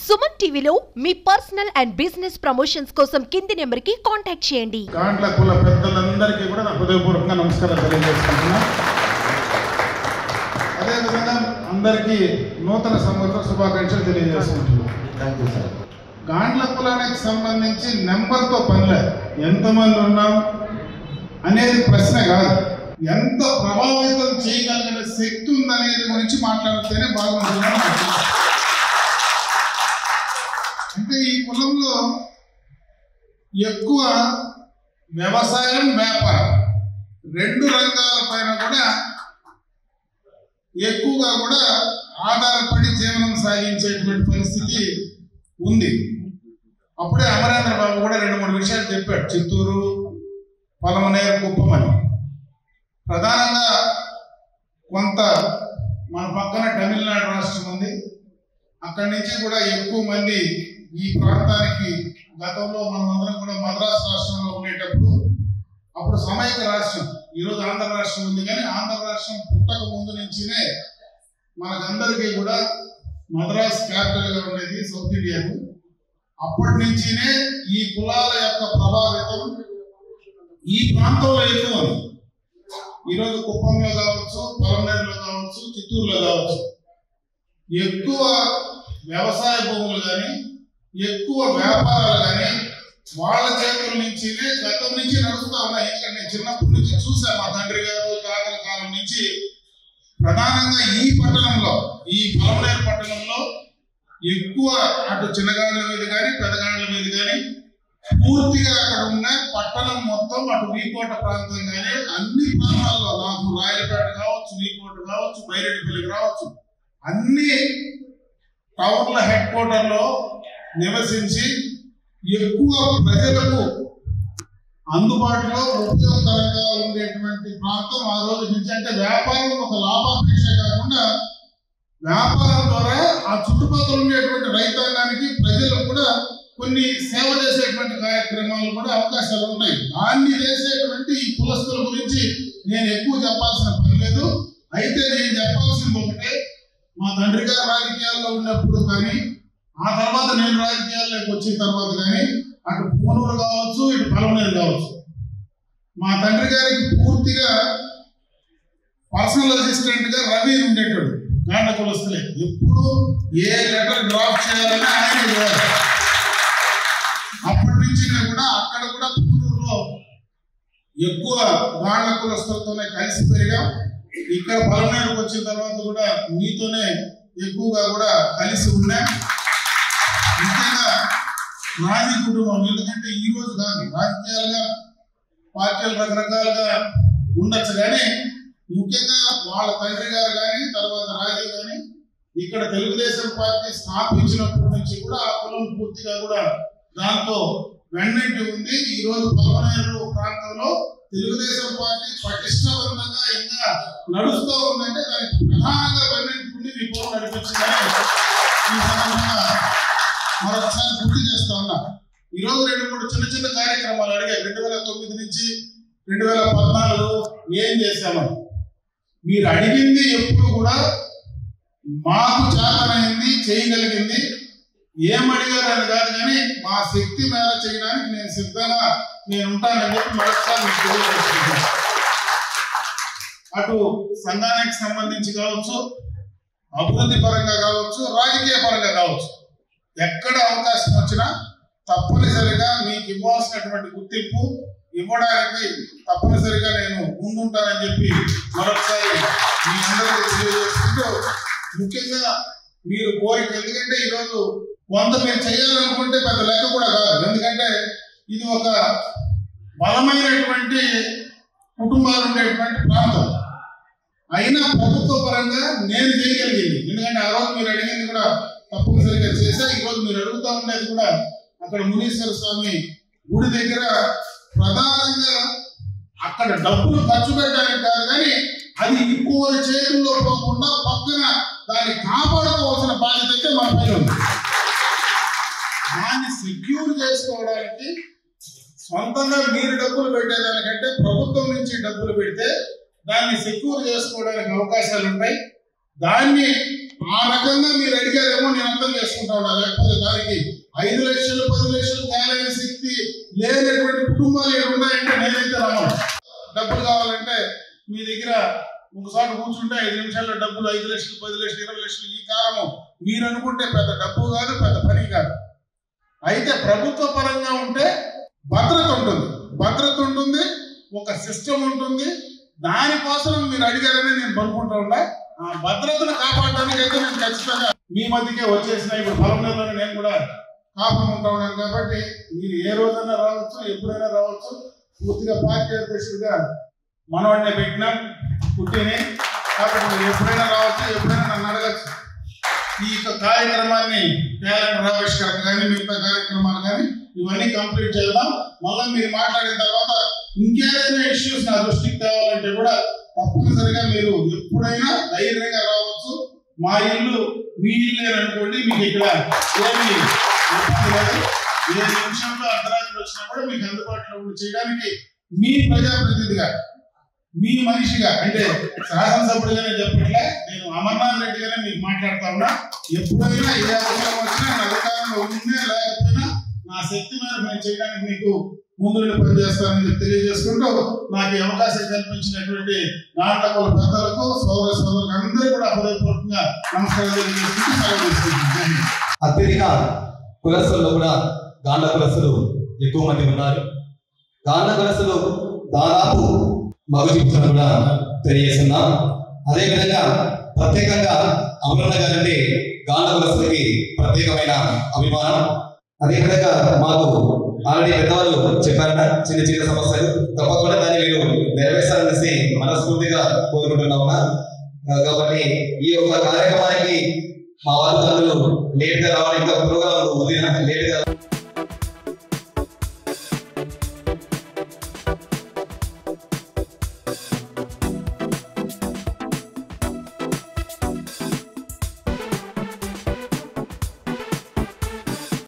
సుమన్ టీవీలో మీ personal and business promotions కోసం కింది నెంబర్కి కాంటాక్ట్ చేయండి. గాండ్ల కుల పెద్దలందరికీ కూడా నా హృదయపూర్వకంగా నమస్కారం తెలియజేసుకుంటున్నా. అదేవిధంగా అందరికీ నూతన సంవత్సర శుభాకాంక్షలు తెలియజేసుకుంటున్నాను. గాండ్ల కులానికి సంబంధించి నెంబర్తో పనిలేదు, ఎంతమంది ఉన్నాం అనేది ప్రశ్న కాదు, ఎంత ప్రభావితం చేయగలిగిన శక్తి ఉందనేది గురించి మాట్లాడితేనే బాగుంటుందని. అంటే ఈ కులంలో ఎక్కువ వ్యవసాయం, వ్యాపారం రెండు రంగాల పైన కూడా ఎక్కువగా కూడా ఆధారపడి జీవనం సాగించేటువంటి పరిస్థితి ఉంది. అప్పుడే అమరేంద్ర బాబు కూడా 2-3 విషయాలు చెప్పాడు. చిత్తూరు, పలమనేరు, కుప్పం అని. ప్రధానంగా కొంత మన పక్కన తమిళనాడు రాష్ట్రం ఉంది, అక్కడి నుంచి కూడా ఎక్కువ మంది ఈ ప్రాంతానికి గతంలో మనమందరం కూడా మద్రాసు రాష్ట్రంలో ఉండేటప్పుడు, అప్పుడు సమైక్య రాష్ట్రం, ఈరోజు ఆంధ్ర రాష్ట్రం ఉంది, కానీ ఆంధ్ర రాష్ట్రం పుట్టక ముందు నుంచినే మనకందరికీ కూడా మద్రాసు క్యాపిటల్గా ఉండేది సౌత్ ఇండియాకు. అప్పటి నుంచినే ఈ కులాల యొక్క ప్రభావితం ఈ ప్రాంతంలో ఎక్కువ ఉంది. ఈరోజు కుప్పంలో కావచ్చు, పలమనేరులో కావచ్చు, చిత్తూరులో కావచ్చు, ఎక్కువ వ్యవసాయ భూములు కానీ ఎక్కువ వ్యాపారాలు కానీ వాళ్ళ చేతుల నుంచినే గతం నుంచి నడుస్తూ ఉన్నాయి. ఇక్కడ నేను చిన్నప్పటి నుంచి చూసాను, మా తండ్రి గారు తాతల కాలం నుంచి. ప్రధానంగా ఈ పట్టణంలో, ఈ పలమనేరు పట్టణంలో ఎక్కువ అటు చిన్నగాండ్ల మీద కానీ పెద్దగాండ్ల మీద కానీ పూర్తిగా అక్కడ ఉన్న పట్టణం మొత్తం, అటు వీకోట ప్రాంతం కానీ అన్ని ప్రాంతాల్లో, నాకు రాయలపేట కావచ్చు, వీకోట కావచ్చు, బైరెడ్డిపల్లి కావచ్చు, అన్ని టౌన్ల హెడ్ క్వార్టర్లో నివసించి ఎక్కువ ప్రజలకు అందుబాటులో ఉపయోగకరంగా ఉండేటువంటి ప్రాంతం ఆ రోజు నుంచి. అంటే వ్యాపారం ఒక లాభాపేక్ష కాకుండా వ్యాపారం ద్వారా ఆ చుట్టుపక్కల ఉండేటువంటి రైతాంగానికి, ప్రజలకు కూడా కొన్ని సేవ చేసేటువంటి కార్యక్రమాలు కూడా అవకాశాలు ఉన్నాయి. దాన్ని చేసేటువంటి ఈ కులస్తుల గురించి నేను ఎక్కువ చెప్పాల్సిన పని లేదు. అయితే నేను చెప్పాల్సింది ఒకటే, మా తండ్రి గారు రాజకీయాల్లో ఉన్నప్పుడు కానీ, ఆ తర్వాత నేను రాజకీయాల్లోకి వచ్చిన తర్వాత కానీ, అటు పూనూరు కావచ్చు, ఇటు పలమనేరు కావచ్చు, మా తండ్రి గారికి పూర్తిగా పర్సనల్ అసిస్టెంట్ గా రవి ఉండేటాడు. గాండ్ల కులస్తులే ఎప్పుడు ఏ లెటర్ డ్రాప్ చేయాలని ఆయన. అప్పటి నుంచి కూడా అక్కడ కూడా పూనూరులో ఎక్కువ గాండ్ల కులస్తులతోనే కలిసి పెరిగాం. ఇక్కడ పలమనేరుకు వచ్చిన తర్వాత కూడా మీతోనే ఎక్కువగా కూడా కలిసి ఉన్నాం. ముఖ్యంగా నాది కుటుంబం, ఎందుకంటే ఈ రోజు కాదు, రాజకీయాలుగా పార్టీలు రకరకాలుగా ఉండొచ్చు, కానీ ముఖ్యంగా వాళ్ళ తండ్రి గారు కానీ తర్వాత రాజీవ్ కానీ ఇక్కడ తెలుగుదేశం పార్టీ స్థాపించినప్పటి నుంచి కూడా ఆ కులం పూర్తిగా కూడా దాంతో వెన్నంటి ఉంది. ఈ రోజు పలమనేరు ప్రాంతంలో తెలుగుదేశం పార్టీ పటిష్టవంతంగా ఇంకా నడుస్తూ ఉందంటే దానికి ప్రధానంగా వెన్నంటి ఉండి మీ కులం నడిపించిందని ఈ సందర్భంగా మరొకసారి గుర్తు చేస్తా ఉన్నా. ఈరోజు 2-3 చిన్న కార్యక్రమాలు అడిగారు. 2009 నుంచి 2014 ఏం చేశామని. మీరు అడిగింది ఎప్పుడు కూడా మాకు చేతనైంది, చేయగలిగింది, ఏమడిగారు అని కాదు, కానీ మా శక్తి మేర చేయడానికి నేను సిద్ధంగా ఉంటానని చెప్పి మరొకసారి మీకు తెలియజేస్తున్నాను. అటు సంఘానికి సంబంధించి కావచ్చు, అభివృద్ధి పరంగా కావచ్చు, రాజకీయ పరంగా కావచ్చు, ఎక్కడ అవకాశం వచ్చినా తప్పనిసరిగా మీకు ఇవ్వాల్సినటువంటి గుర్తింపు ఇవ్వడానికి తప్పనిసరిగా నేను ముందుంటానని చెప్పి మరొకసారి మీ అందరికీ తెలియజేసుకుంటూ, ముఖ్యంగా మీరు కోరిక, ఎందుకంటే ఈరోజు కొంత మీరు చేయాలనుకుంటే పెద్ద లెక్క కూడా కాదు, ఎందుకంటే ఇది ఒక బలమైనటువంటి కుటుంబాలు ఉండేటువంటి ప్రాంతం. అయినా ప్రభుత్వ పరంగా నేను చేయగలిగింది, ఎందుకంటే ఆ రోజు మీరు అడిగింది కూడా తప్పనిసరిగా చేశా. ఈరోజు మీరు అడుగుతా ఉండేది కూడా అక్కడ మునీశ్వర స్వామి గుడి దగ్గర ప్రధానంగా అక్కడ డబ్బులు ఖర్చు పెట్టడానికి కాదు, కానీ అది ఇంకోరి చేతుల్లో పోకుండా పక్కన దాన్ని కాపాడుకోవాల్సిన బాధ్యత అయితే మన పైన ఉంది. దాన్ని సెక్యూర్ చేసుకోవడానికి సొంతంగా మీరు డబ్బులు పెట్టేదానికంటే ప్రభుత్వం నుంచి డబ్బులు పెడితే దాన్ని సెక్యూర్ చేసుకోవడానికి అవకాశాలు ఉంటాయి. దాన్ని ఆ రకంగా మీరు అడిగారేమో నేను అర్థం చేసుకుంటా ఉన్నా. లేకపోతే దానికి 5 లక్షలు 10 లక్షలు తేలైన శక్తి లేనటువంటి కుటుంబాలు ఏమి ఉన్నాయంటే నేనైతే రమ్మను. డబ్బులు కావాలంటే మీ దగ్గర ఒకసారి కూర్చుంటే 5 నిమిషాల్లో డబ్బులు 5 లక్షలు 10 లక్షలు 20 లక్షలు ఈ కాలము మీరు అనుకుంటే పెద్ద డబ్బు కాదు, పెద్ద పని కాదు. అయితే ప్రభుత్వ పరంగా ఉంటే భద్రత ఉంటుంది, ఒక సిస్టమ్ ఉంటుంది. దానికోసం మీరు అడిగారని నేను అనుకుంటా ఉన్నా. ఆ భద్రతను కాపాడడానికి అయితే నేను ఖచ్చితంగా మీ మధ్యకే వచ్చేసిన. ఇప్పుడు పొలంలోనే నేను కూడా కాపురం ఉంటా ఉన్నాను కాబట్టి మీరు ఏ రోజైనా రావచ్చు, ఎప్పుడైనా రావచ్చు. పూర్తిగా పార్టీ అధ్యక్షుడిగా మనవాడిని పెట్టినాం పుట్టిని కాబట్టి మీరు ఎప్పుడైనా రావచ్చు, ఎప్పుడైనా నన్ను అడగచ్చు. ఈ కార్యక్రమాన్ని క్యాలెండర్ ఆవిష్కరణ కానీ మిగతా కార్యక్రమాలు కానీ ఇవన్నీ కంప్లీట్ చేద్దాం. మళ్ళీ మీరు మాట్లాడిన తర్వాత ఇంకేదైనా ఇష్యూస్ నా దృష్టికి తేవాలంటే కూడా తప్పనిసరిగా మీరు ఎప్పుడైనా ధైర్యంగా రావచ్చు. మా ఇల్లు మీ ఇల్లు అనుకోండి, మీకు ఇక్కడ ఏమి ఇబ్బంది లేదు. ఏ నిమిషంలో అర్ధరాత్రి వచ్చినా కూడా మీకు అందుబాటులో చేయడానికి మీ ప్రజాప్రతినిధిగా, మీ మనిషిగా, అంటే శాసనసభ్యుడిగానే చెప్పట్లే, నేను అమర్నాథ్ రెడ్డిగానే మీకు మాట్లాడుతా ఉన్నా. ఎప్పుడైనా ఏ అవసరం వచ్చినా నా అధికారంలో ఉన్నా లేకపోయినా నా శక్తి మేరకు నేను చేయడానికి మీకు ముందు పనిచేస్తానని తెలియజేసుకుంటూ నాకు ఈ అవకాశం కల్పించినటువంటి నాటకుల పెద్దలకు సోదరులకు అందరూ కూడా హృదయపూర్వకంగా నమస్కారం తెలియజేసుకుంటూ సెలవు తీసుకుంటున్నాను. అత్యధిక కులస్తుల్లో కూడా గాండ్ల కులస్తులు ఎక్కువ మంది ఉన్నారు. గాండ్ల కులస్తులు దాదాపు మగ జీవితం కూడా తెలియజేస్తున్నాం. అదేవిధంగా ప్రత్యేకంగా అమరన్న గారంటే గాండ్ల కులస్తులకి ప్రత్యేకమైన అభిమానం. అదేవిధంగా మాకు ఆల్రెడీ పెద్దవాళ్ళు చెప్పారట, చిన్న చిన్న సమస్యలు తప్పకుండా దాన్ని మీరు నెరవేర్చాలనేసి మనస్ఫూర్తిగా కోరుకుంటున్నామా. కాబట్టి ఈ యొక్క కార్యక్రమానికి మా వాళ్ళు లేట్ గా రావాలి, ఇంకా ప్రోగ్రాం లేట్ గా